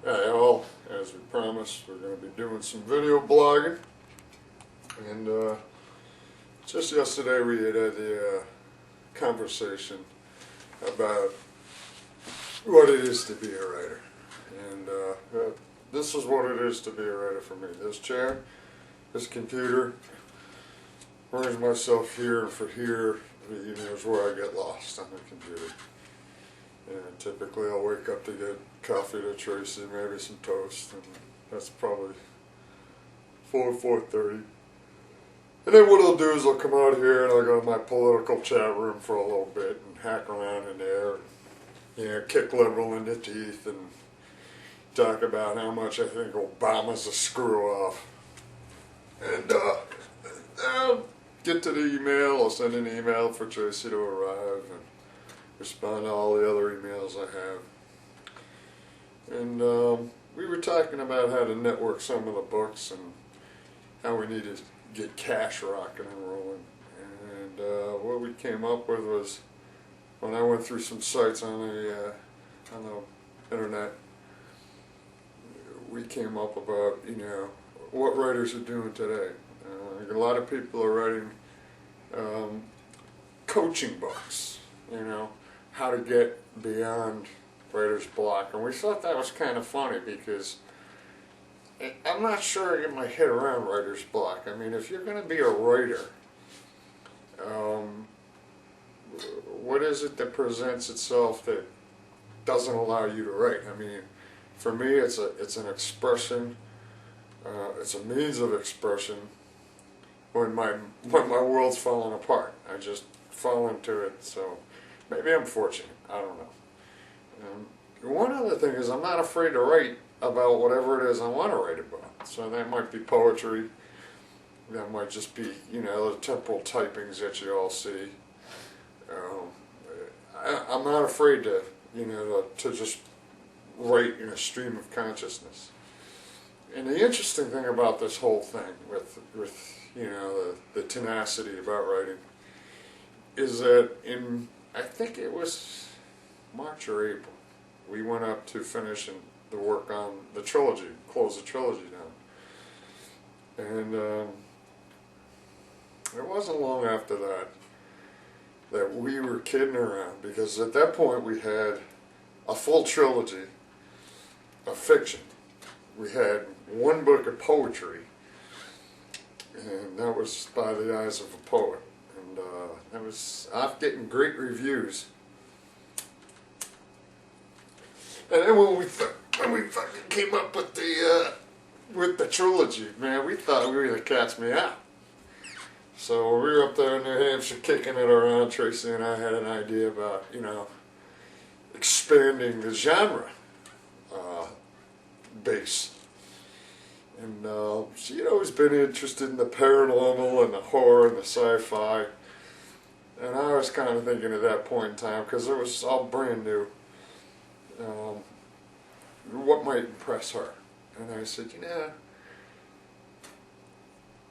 Hey all, as we promised, we're going to be doing some video blogging, and just yesterday we had the conversation about what it is to be a writer, and this is what it is to be a writer for me. This chair, this computer, brings myself here, and for here, is where I get lost on the computer. And typically I'll wake up to get coffee to Tracy, maybe some toast, and that's probably 4:30. And then what I'll do is I'll come out here and I'll go to my political chat room for a little bit and hack around in there, and, kick liberal in the teeth and talk about how much I think Obama's a screw-off. And I'll get to the email, I'll send an email for Tracy to arrive, and respond to all the other emails I have. And we were talking about how to network some of the books and how we need to get cash rocking and rolling. And what we came up with was, when I went through some sites on the internet, we came up about, what writers are doing today. A lot of people are writing coaching books, how to get beyond writer's block. And we thought that was kind of funny because I'm not sure I get my head around writer's block. I mean, if you're going to be a writer, what is it that presents itself that doesn't allow you to write? I mean, for me, it's an expression, it's a means of expression when my world's falling apart. I just fall into it, so maybe I'm fortunate, I don't know. One other thing is I'm not afraid to write about whatever it is I want to write about. So that might be poetry, that might just be, the temporal typings that you all see. I'm not afraid to, to just write in a stream of consciousness. And the interesting thing about this whole thing with the tenacity about writing is that in, I think it was March or April, we went up to finish the work on the trilogy, close the trilogy down. And it wasn't long after that we were kidding around, because at that point we had a full trilogy of fiction. We had one book of poetry, and that was By the Eyes of a Poet. And that was off getting great reviews. And then when we fucking came up with the trilogy, man, we thought we were the cat's meow. So we were up there in New Hampshire kicking it around. Tracy and I had an idea about, expanding the genre base. And she had always been interested in the paranormal and the horror and the sci-fi. And I was kind of thinking at that point in time, because it was all brand new, what might impress her. And I said,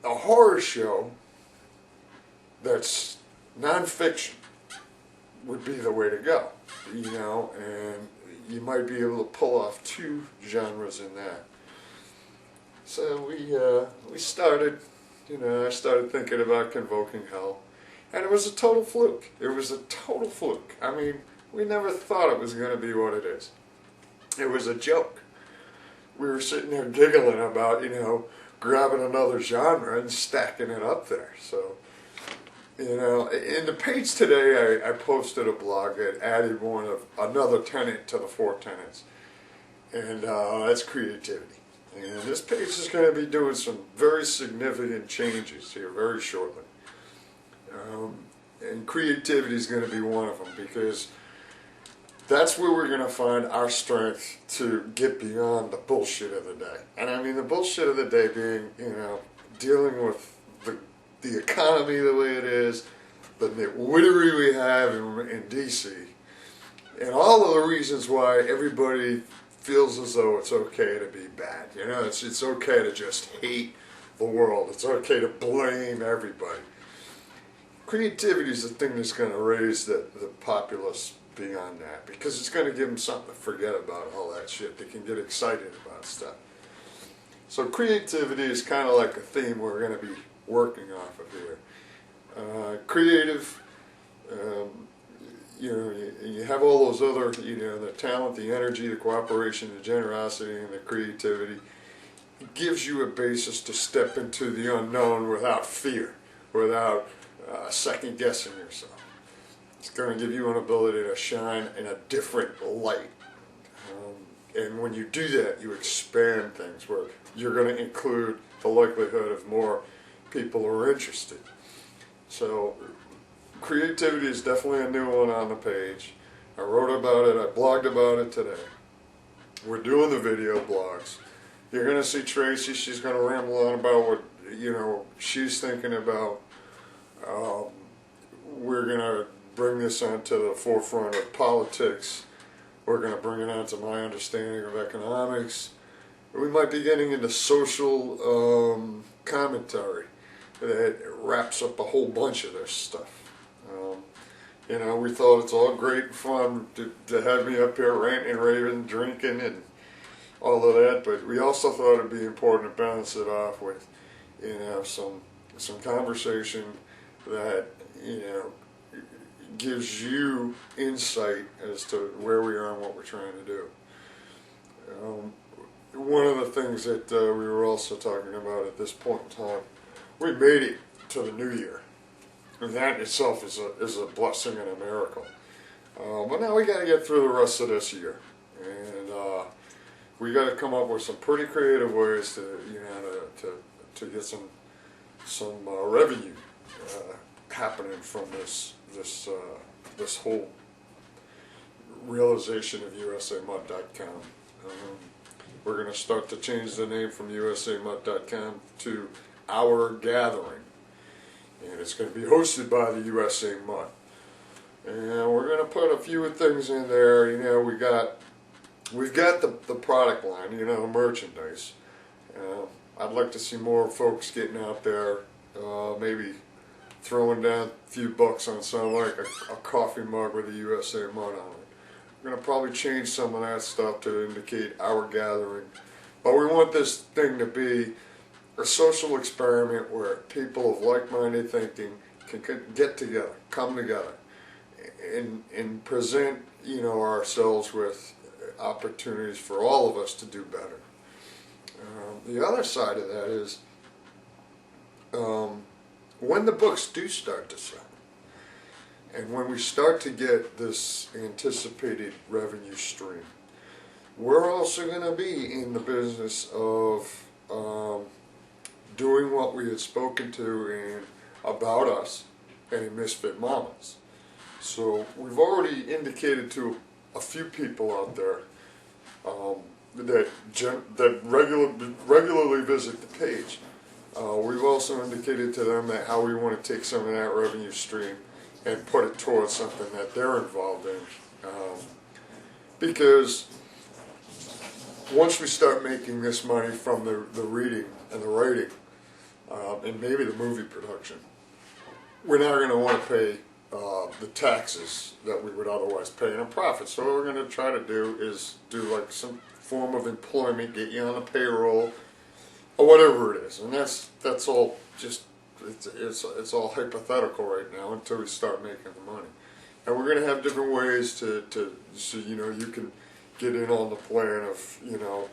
a horror show that's non-fiction would be the way to go, and you might be able to pull off two genres in that. So we started, I started thinking about Convoking Hell, and it was a total fluke. It was a total fluke. I mean, we never thought it was going to be what it is. It was a joke. We were sitting there giggling about, grabbing another genre and stacking it up there. So, in the page today, I posted a blog that added another tenet to the 4 tenets, and that's creativity. And this page is going to be doing some very significant changes here very shortly. And creativity is going to be one of them, because that's where we're going to find our strength to get beyond the bullshit of the day. And I mean the bullshit of the day being, dealing with the economy the way it is, the nitwittery we have in D.C., and all of the reasons why everybody feels as though it's okay to be bad. It's okay to just hate the world. It's okay to blame everybody. Creativity is the thing that's going to raise the populace beyond that, because it's going to give them something to forget about all that shit. They can get excited about stuff. So creativity is kind of like a theme we're going to be working off of here. Creative, you know, you have all those other, you know, the talent, the energy, the cooperation, the generosity, and the creativity. It gives you a basis to step into the unknown without fear, without second guessing yourself. It's going to give you an ability to shine in a different light. And when you do that, you expand things where you're going to include the likelihood of more people who are interested. So creativity is definitely a new one on the page. I wrote about it, I blogged about it today. We're doing the video blogs. You're going to see Tracy, she's going to ramble on about what, you know, she's thinking about. We're going to bring this onto the forefront of politics. We're going to bring it onto my understanding of economics. We might be getting into social commentary that wraps up a whole bunch of this stuff. You know, we thought it's all great and fun to have me up here ranting and raving, drinking and all of that, but we also thought it'd be important to balance it off with, you know, some conversation that, you know, gives you insight as to where we are and what we're trying to do. One of the things that we were also talking about at this point in time, we made it to the new year. And that itself is a blessing and a miracle. But now we got to get through the rest of this year. And we got to come up with some pretty creative ways to, you know, to get some revenue happening from this whole realization of USAMUD.com. We're going to start to change the name from USAMUD.com to Our Gathering. And it's going to be hosted by the USA Mud. And we're going to put a few things in there. You know, we've got the product line, you know, merchandise. I'd like to see more folks getting out there, maybe throwing down a few bucks on something like a coffee mug with a USA Mud on it. We're going to probably change some of that stuff to indicate Our Gathering. But we want this thing to be a social experiment where people of like-minded thinking can get together, come together, and present, you know, ourselves with opportunities for all of us to do better. The other side of that is when the books do start to sell, and when we start to get this anticipated revenue stream, we're also going to be in the business of doing what we had spoken to in About Us and in Misfit Mamas. So we've already indicated to a few people out there that regularly visit the page. We've also indicated to them that how we want to take some of that revenue stream and put it towards something that they're involved in. Because once we start making this money from the reading and the writing, and maybe the movie production, we're not going to want to pay the taxes that we would otherwise pay in a profit. So what we're going to try to do is do like some form of employment, get you on a payroll, or whatever it is. And that's all just, it's all hypothetical right now until we start making the money. And we're going to have different ways so, you know, you can get in on the plan of, you know,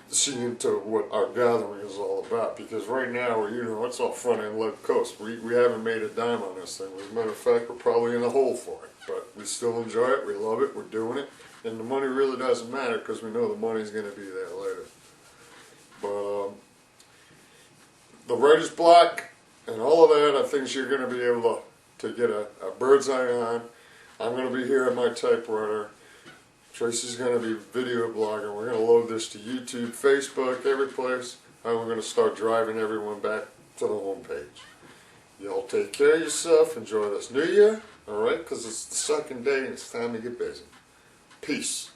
seeing to what our gathering is all about. Because right now, you know, it's all front end lead coast. We haven't made a dime on this thing. As a matter of fact, we're probably in the hole for it. But we still enjoy it, we love it, we're doing it. And the money really doesn't matter because we know the money's going to be there later. But the writer's block and all of that are things you're going to be able to get a bird's eye on. I'm going to be here at my typewriter. Tracy's going to be video blogging. We're going to load this to YouTube, Facebook, every place. And we're going to start driving everyone back to the home page. Y'all take care of yourself. Enjoy this new year. Alright? Because it's the second day and it's time to get busy. Peace.